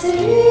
Je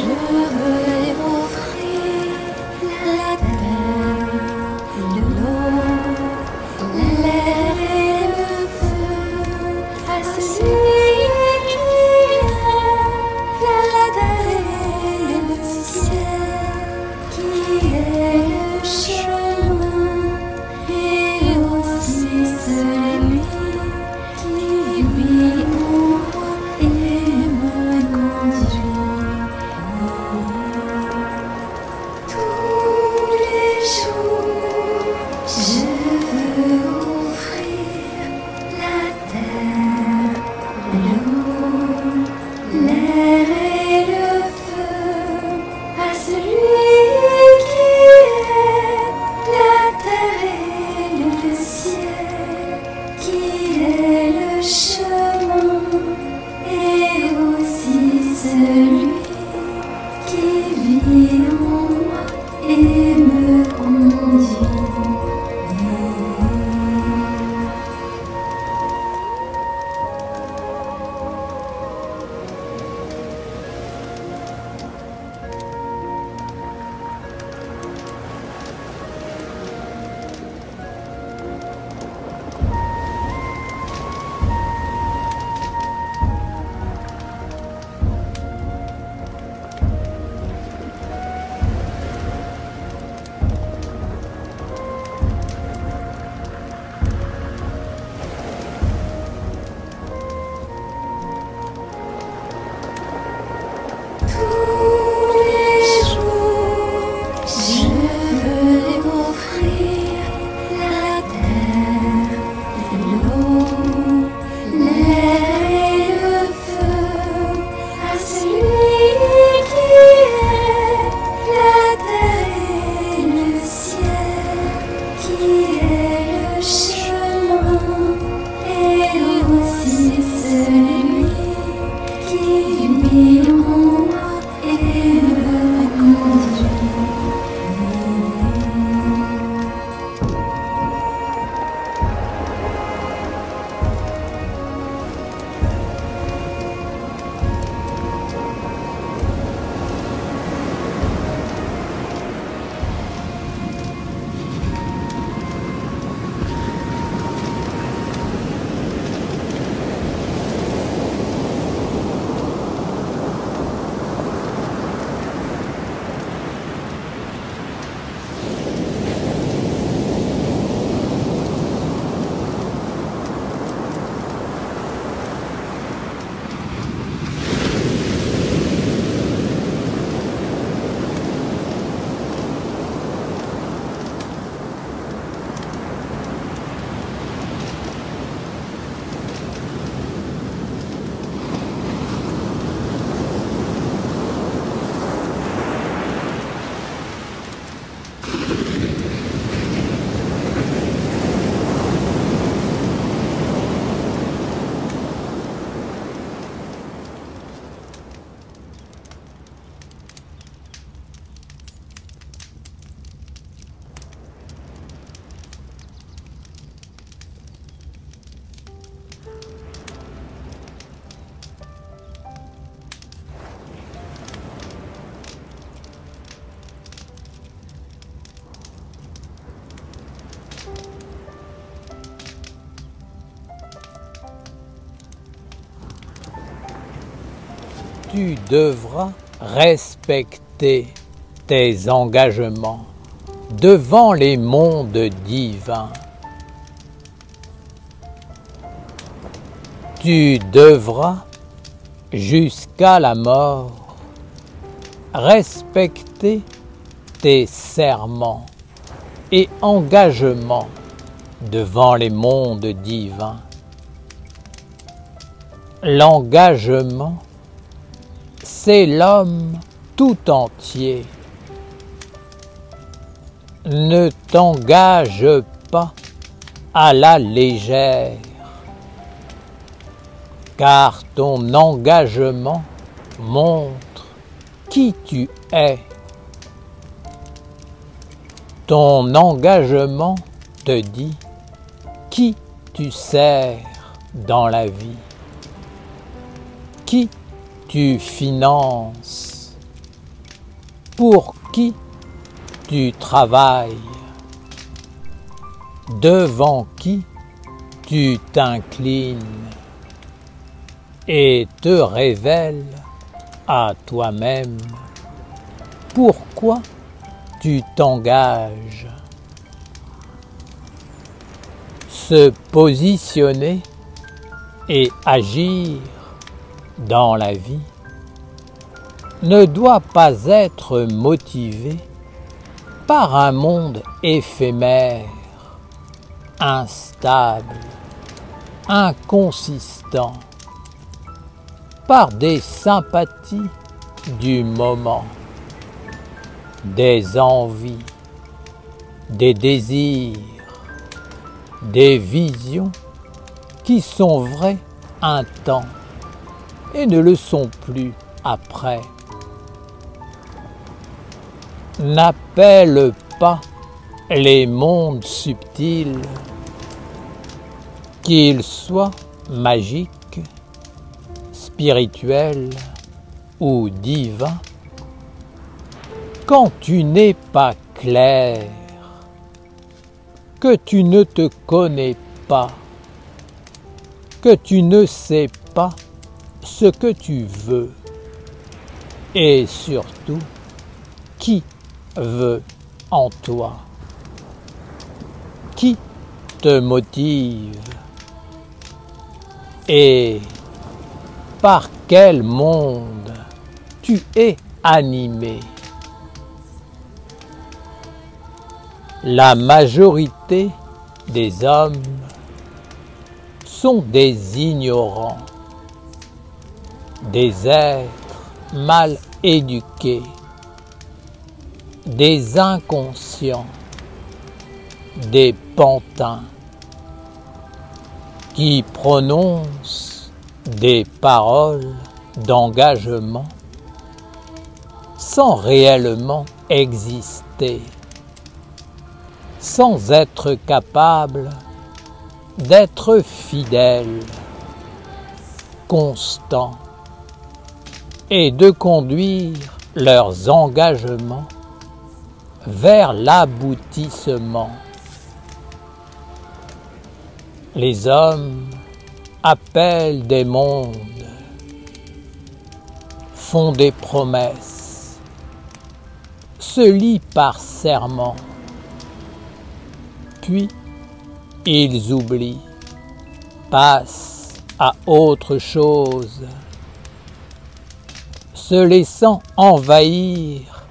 veux offrir la terre, l'eau. tu devras respecter tes engagements devant les mondes divins. Tu devras, jusqu'à la mort, respecter tes serments et engagements devant les mondes divins. L'engagement, c'est l'homme tout entier. Ne t'engage pas à la légère, car ton engagement montre qui tu es. Ton engagement te dit qui tu sers dans la vie, qui tu finances, pour qui tu travailles, devant qui tu t'inclines et te révèles à toi-même pourquoi tu t'engages. Se positionner et agir dans la vie ne doit pas être motivé par un monde éphémère, instable, inconsistant, par des sympathies du moment, des envies, des désirs, des visions qui sont vraies un temps et ne le sont plus après. N'appelle pas les mondes subtils, qu'ils soient magiques, spirituels ou divins, quand tu n'es pas clair, que tu ne te connais pas, que tu ne sais pas ce que tu veux, et surtout, qui veut en toi, qui te motive, et par quel monde tu es animé. La majorité des hommes sont des ignorants, des êtres mal éduqués, des inconscients, des pantins qui prononcent des paroles d'engagement sans réellement exister, sans être capables d'être fidèles, constants et de conduire leurs engagements vers l'aboutissement. Les hommes appellent des mondes, font des promesses, se lient par serment, puis ils oublient, passent à autre chose, se laissant envahir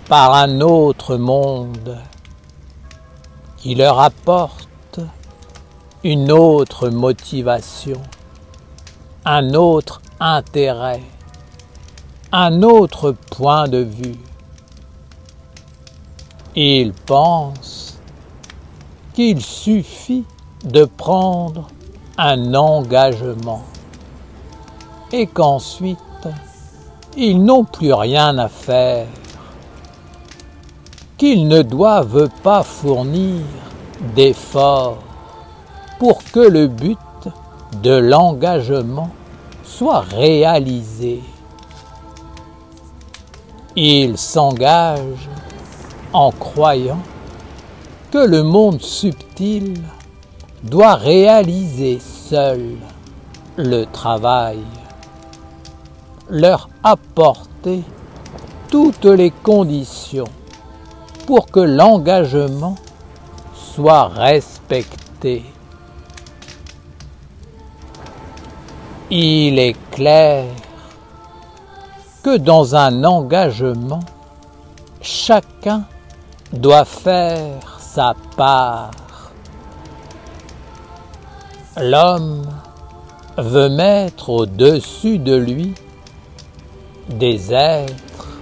par un autre monde qui leur apporte une autre motivation, un autre intérêt, un autre point de vue. Ils pensent qu'il suffit de prendre un engagement et qu'ensuite ils n'ont plus rien à faire, qu'ils ne doivent pas fournir d'efforts pour que le but de l'engagement soit réalisé. Ils s'engagent en croyant que le monde subtil doit réaliser seul le travail. leur apporter toutes les conditions pour que l'engagement soit respecté. Il est clair que dans un engagement, chacun doit faire sa part. L'homme veut mettre au-dessus de lui des êtres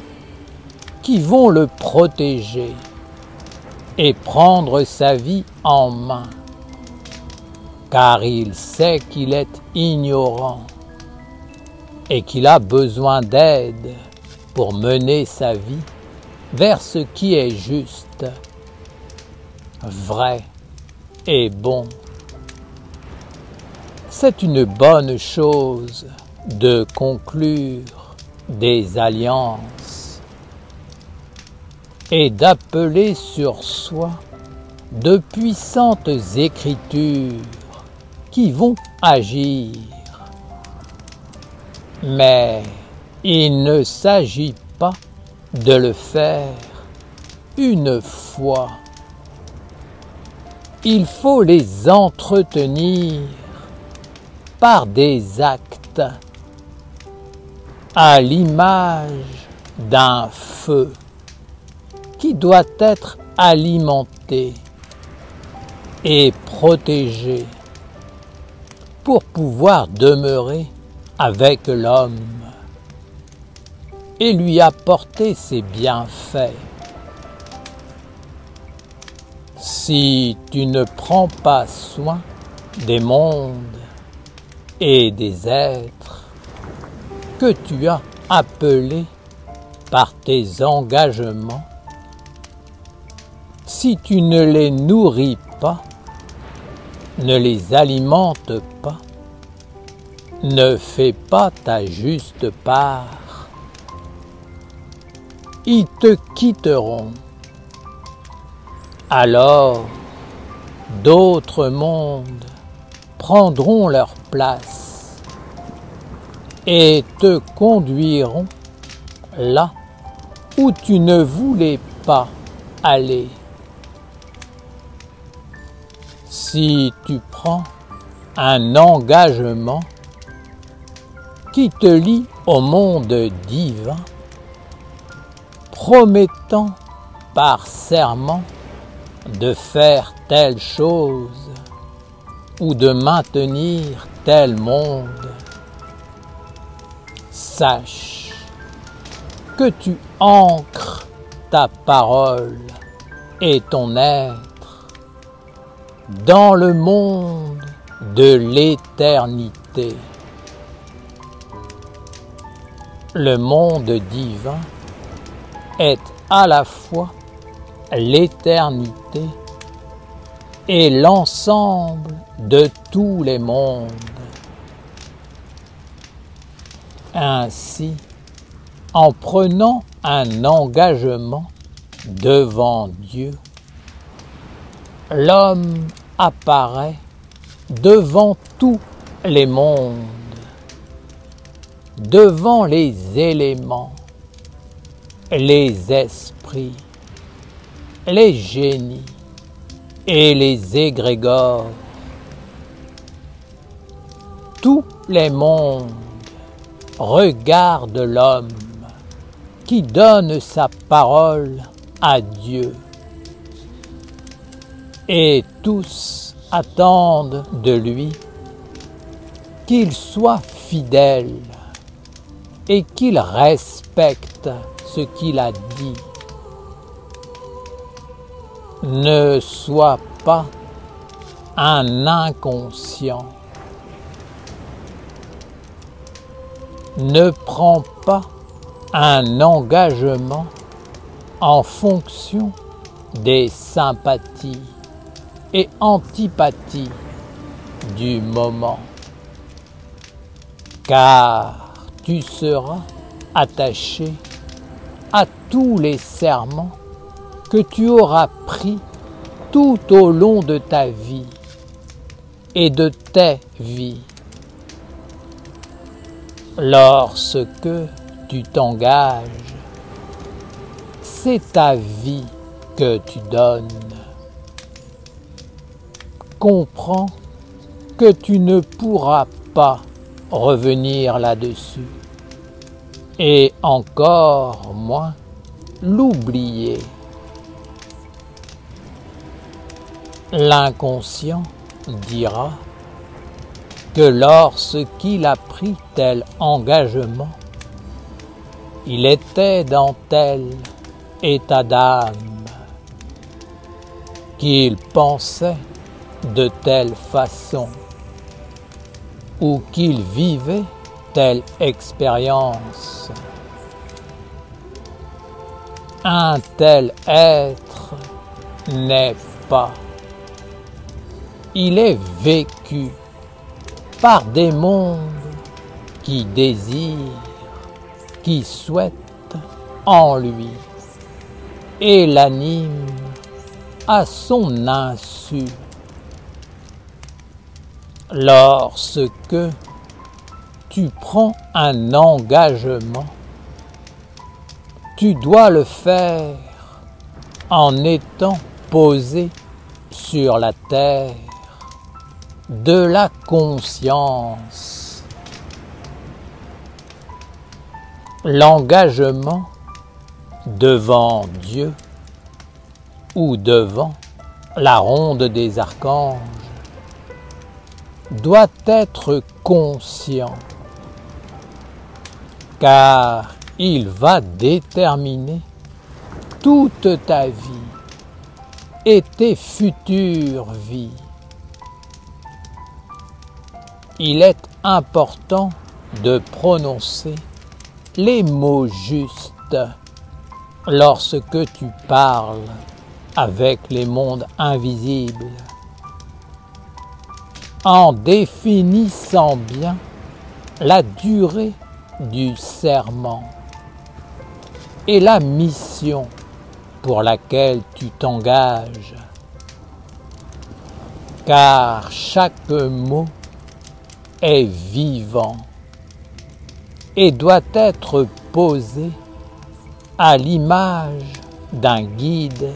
qui vont le protéger et prendre sa vie en main, car il sait qu'il est ignorant et qu'il a besoin d'aide pour mener sa vie vers ce qui est juste, vrai et bon. C'est une bonne chose de conclure des alliances et d'appeler sur soi de puissantes écritures qui vont agir. Mais il ne s'agit pas de le faire une fois. Il faut les entretenir par des actes à l'image d'un feu qui doit être alimenté et protégé pour pouvoir demeurer avec l'homme et lui apporter ses bienfaits. Si tu ne prends pas soin des mondes et des êtres que tu as appelés par tes engagements, si tu ne les nourris pas, ne les alimente pas, ne fais pas ta juste part, ils te quitteront. Alors, d'autres mondes prendront leur place et te conduiront là où tu ne voulais pas aller. Si tu prends un engagement qui te lie au monde divin, promettant par serment de faire telle chose ou de maintenir tel monde, sache que tu ancres ta parole et ton être dans le monde de l'éternité. Le monde divin est à la fois l'éternité et l'ensemble de tous les mondes. Ainsi, en prenant un engagement devant Dieu, l'homme apparaît devant tous les mondes, devant les éléments, les esprits, les génies et les égrégores. Tous les mondes regardent l'homme qui donne sa parole à Dieu. Et tous attendent de lui qu'il soit fidèle et qu'il respecte ce qu'il a dit. Ne sois pas un inconscient. Ne prends pas un engagement en fonction des sympathies et antipathies du moment, car tu seras attaché à tous les serments que tu auras pris tout au long de ta vie et de tes vies. Lorsque tu t'engages, c'est ta vie que tu donnes. Comprends que tu ne pourras pas revenir là-dessus, et encore moins l'oublier. L'inconscient dira que lorsqu'il a pris tel engagement, il était dans tel état d'âme, qu'il pensait de telle façon, ou qu'il vivait telle expérience. Un tel être n'est pas. Il est vécu par des mondes qui désirent, qui souhaitent en lui et l'animent à son insu. Lorsque tu prends un engagement, tu dois le faire en étant posé sur la terre de la conscience. L'engagement devant Dieu ou devant la ronde des archanges doit être conscient, car il va déterminer toute ta vie et tes futures vies. Il est important de prononcer les mots justes lorsque tu parles avec les mondes invisibles, en définissant bien la durée du serment et la mission pour laquelle tu t'engages, car chaque mot est vivant et doit être posé à l'image d'un guide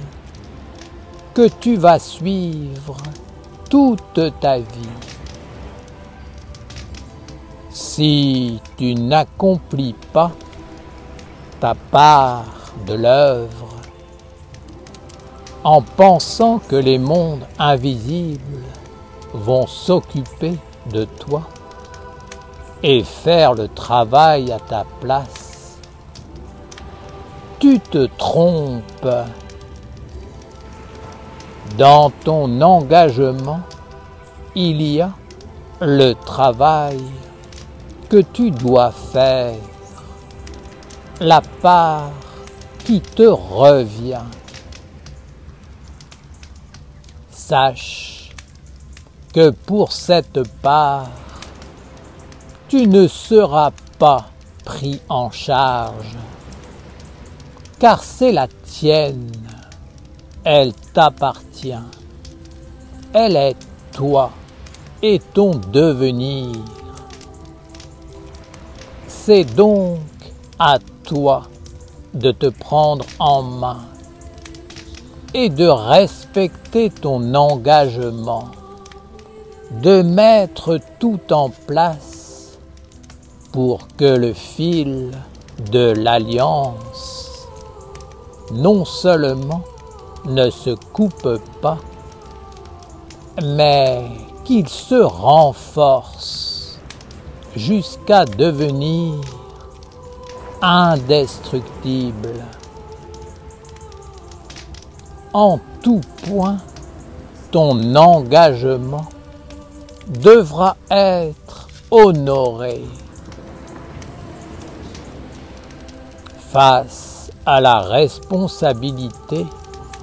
que tu vas suivre toute ta vie. Si tu n'accomplis pas ta part de l'œuvre, en pensant que les mondes invisibles vont s'occuper de toi et faire le travail à ta place, tu te trompes. Dans ton engagement, il y a le travail que tu dois faire, la part qui te revient. Sache que pour cette part, tu ne seras pas pris en charge, car c'est la tienne, elle t'appartient, elle est toi et ton devenir. C'est donc à toi de te prendre en main et de respecter ton engagement, de mettre tout en place pour que le fil de l'alliance non seulement ne se coupe pas, mais qu'il se renforce jusqu'à devenir indestructible. En tout point, ton engagement devra être honoré. Face à la responsabilité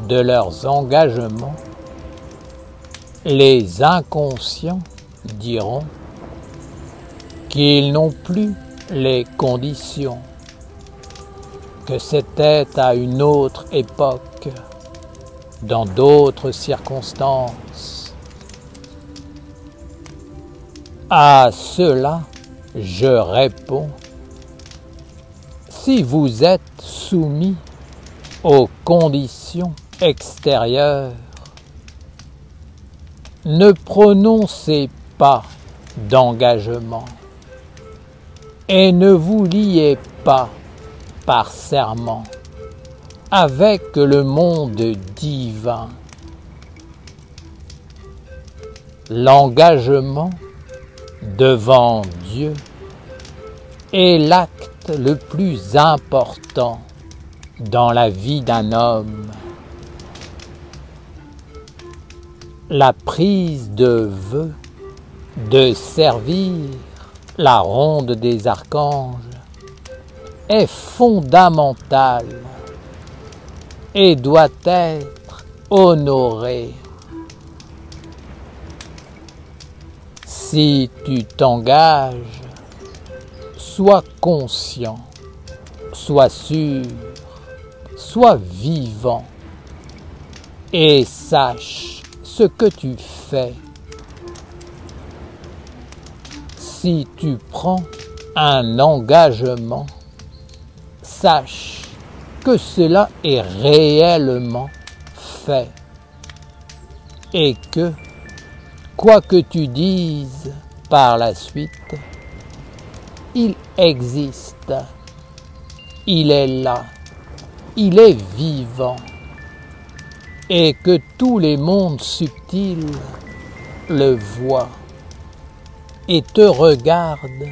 de leurs engagements, les inconscients diront qu'ils n'ont plus les conditions, que c'était à une autre époque, dans d'autres circonstances. À cela, je réponds, si vous êtes soumis aux conditions extérieures, ne prononcez pas d'engagement et ne vous liez pas par serment avec le monde divin. L'engagement devant Dieu est l'acte le plus important dans la vie d'un homme. La prise de vœu de servir la ronde des archanges est fondamentale et doit être honorée. Si tu t'engages, sois conscient, sois sûr, sois vivant et sache ce que tu fais. Si tu prends un engagement, sache que cela est réellement fait et que, quoi que tu dises par la suite, il existe, il est là, il est vivant et que tous les mondes subtils le voient et te regardent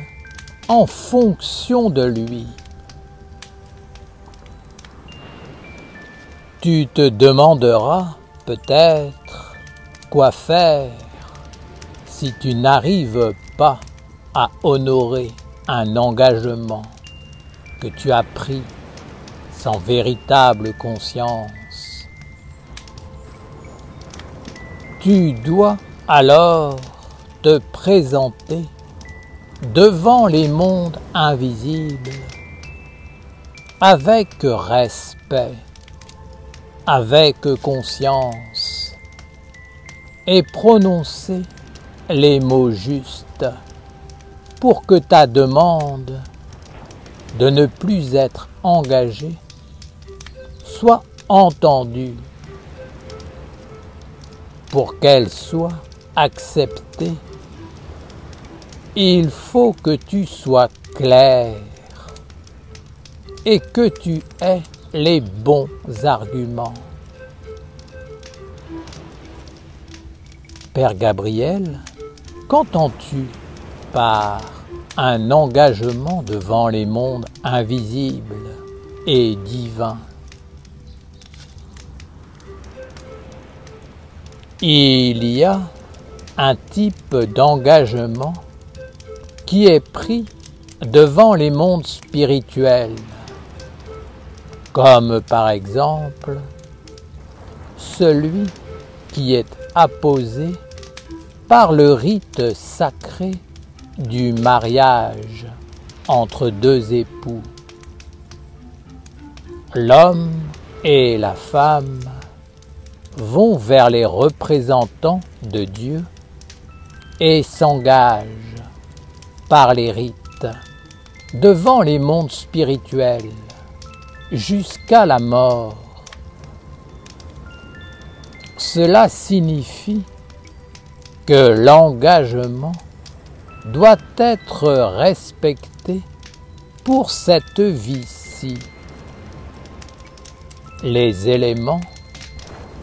en fonction de lui. Tu te demanderas peut-être quoi faire si tu n'arrives pas à honorer un engagement que tu as pris sans véritable conscience. Tu dois alors te présenter devant les mondes invisibles avec respect, avec conscience et prononcer les mots justes pour que ta demande de ne plus être engagée soit entendue, pour qu'elle soit acceptée. Il faut que tu sois clair et que tu aies les bons arguments. Père Gabriel, qu'entends-tu par un engagement devant les mondes invisibles et divins? Il y a un type d'engagement qui est pris devant les mondes spirituels, comme par exemple celui qui est apposé par le rite sacré du mariage entre deux époux. L'homme et la femme vont vers les représentants de Dieu et s'engagent par les rites devant les mondes spirituels jusqu'à la mort. Cela signifie que l'engagement doit être respecté pour cette vie-ci. Les éléments,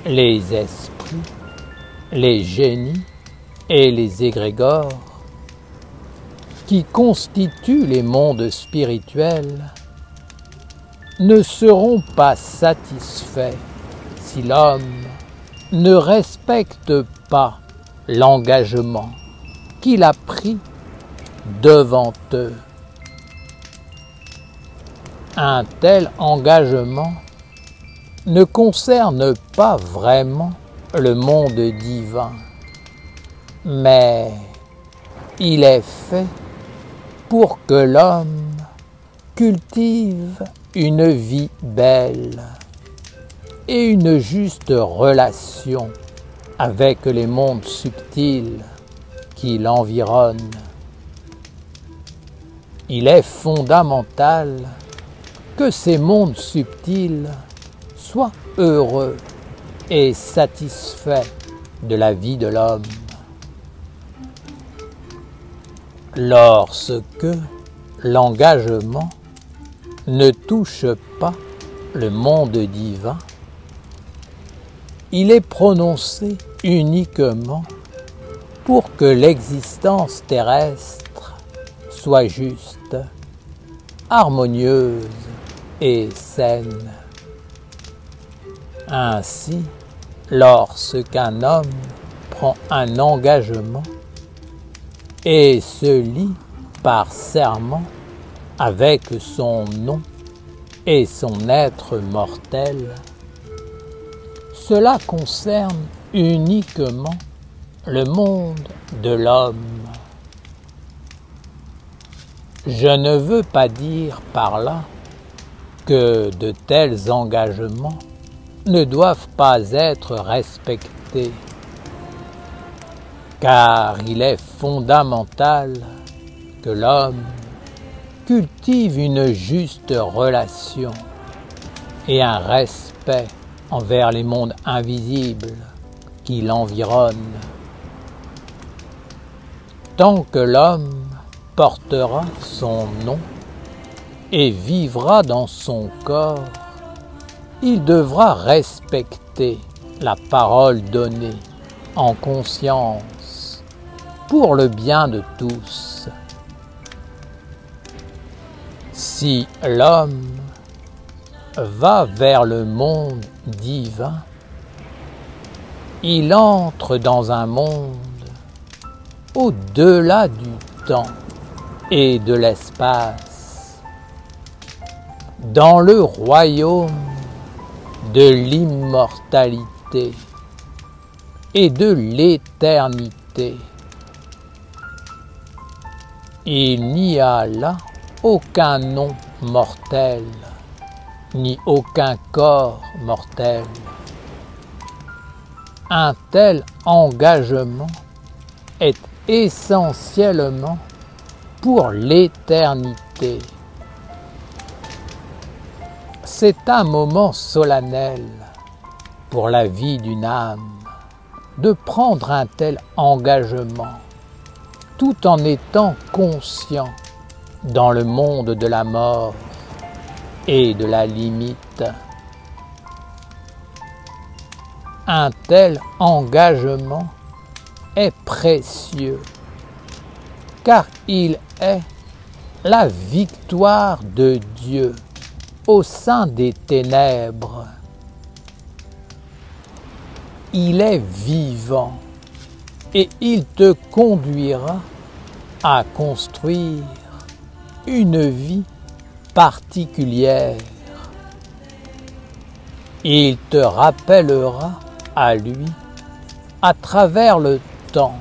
les esprits, les génies et les égrégores qui constituent les mondes spirituels ne seront pas satisfaits si l'homme ne respecte pas l'engagement qu'il a pris devant eux. Un tel engagement ne concerne pas vraiment le monde divin, mais il est fait pour que l'homme cultive une vie belle et une juste relation avec les mondes subtils qui l'environnent. il est fondamental que ces mondes subtils soient heureux et satisfaits de la vie de l'homme. Lorsque l'engagement ne touche pas le monde divin, il est prononcé uniquement pour que l'existence terrestre soit juste, harmonieuse et saine. Ainsi, lorsqu'un homme prend un engagement et se lie par serment avec son nom et son être mortel, cela concerne uniquement le monde de l'homme. Je ne veux pas dire par là que de tels engagements ne doivent pas être respectés, car il est fondamental que l'homme cultive une juste relation et un respect envers les mondes invisibles qui l'environnent. Tant que l'homme portera son nom et vivra dans son corps, il devra respecter la parole donnée en conscience pour le bien de tous. Si l'homme va vers le monde divin, il entre dans un monde au-delà du temps et de l'espace, dans le royaume de l'immortalité et de l'éternité. Il n'y a là aucun nom mortel, ni aucun corps mortel. Un tel engagement est essentiellement pour l'éternité. C'est un moment solennel pour la vie d'une âme de prendre un tel engagement, tout en étant conscient dans le monde de la mort et de la limite. Un tel engagement est précieux, car il est la victoire de Dieu au sein des ténèbres. Il est vivant et il te conduira à construire une vie particulière. Il te rappellera à lui à travers le temps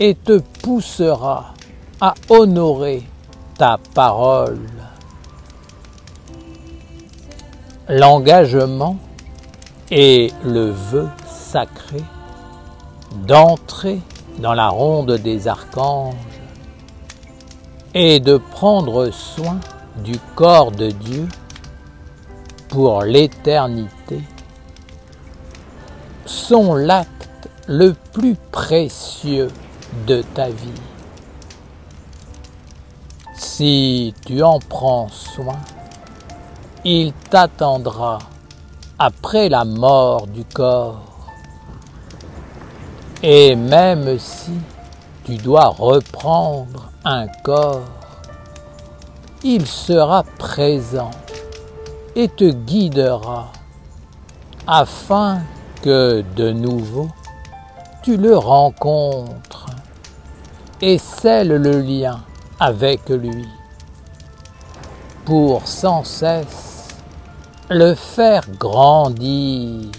et te poussera à honorer ta parole. L'engagement et le vœu sacré d'entrer dans la ronde des archanges et de prendre soin du corps de Dieu pour l'éternité sont l'acte le plus précieux de ta vie. Si tu en prends soin, il t'attendra après la mort du corps. Et même si tu dois reprendre un corps, il sera présent et te guidera afin que de nouveau tu le rencontres et scelles le lien avec lui pour sans cesse le faire grandir.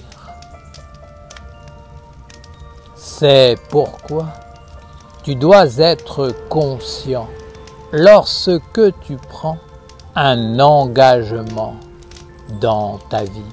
C'est pourquoi tu dois être conscient lorsque tu prends un engagement dans ta vie.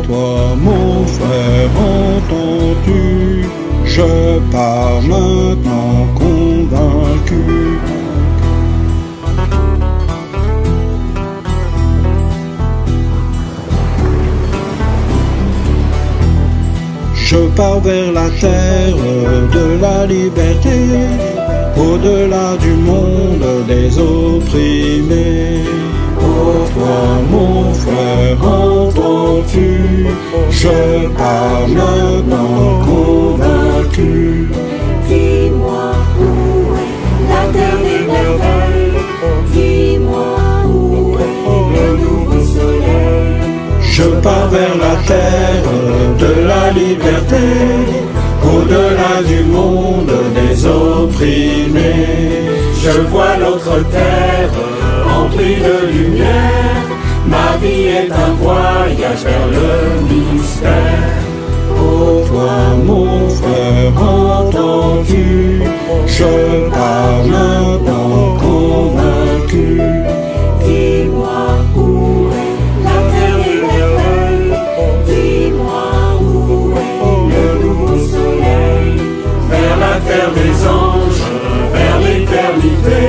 toi mon frère, entends-tu? Je pars maintenant convaincu. Je pars vers la terre de la liberté, au-delà du monde des opprimés. Oh toi mon frère, entends-tu? Je pars maintenant convaincu. Dis-moi où est la terre des merveilles, dis-moi où est le nouveau soleil. Je pars vers la terre de la liberté, au-delà du monde des opprimés. Je vois l'autre terre remplie de lumière. Ma vie est un voyage vers le mystère. Oh toi mon frère, entends-tu? Je pars maintenant convaincu. Dis-moi où est la terre des merveilles, dis-moi où est le nouveau soleil. Vers la terre des anges, vers l'éternité.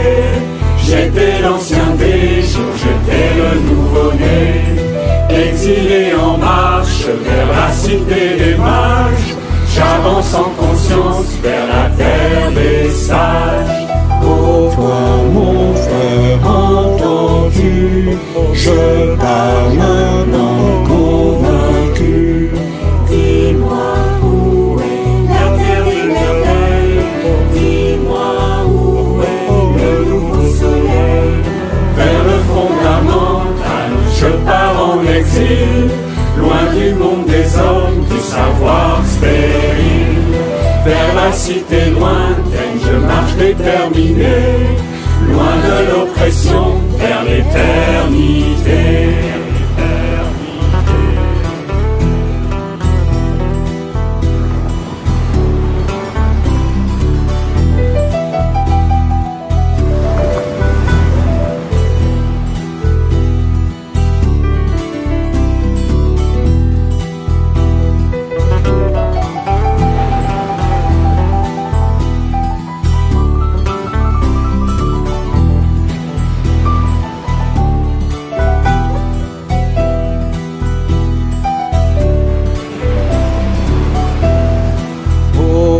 J'étais l'ancien des jours, j'étais le nouveau-né. Exilé en marche vers la cité des mages. J'avance en conscience vers la terre des sages. Oh toi mon frère, entends-tu? Je pars maintenant convaincu. Dis-moi où est la terre des merveilles, dis-moi où est le nouveau soleil. Vers le fondamental, je pars en exil, loin du monde des hommes, du savoir stérile. Vers la cité lointaine, je marche déterminé, loin de l'oppression, vers l'éternité.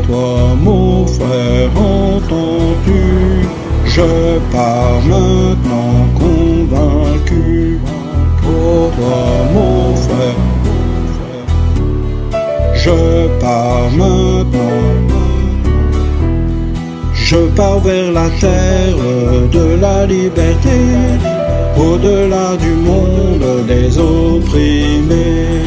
Toi mon frère, entends-tu? Je pars maintenant convaincu. Oh toi mon frère, je pars maintenant. Je pars vers la terre de la liberté, au-delà du monde des opprimés.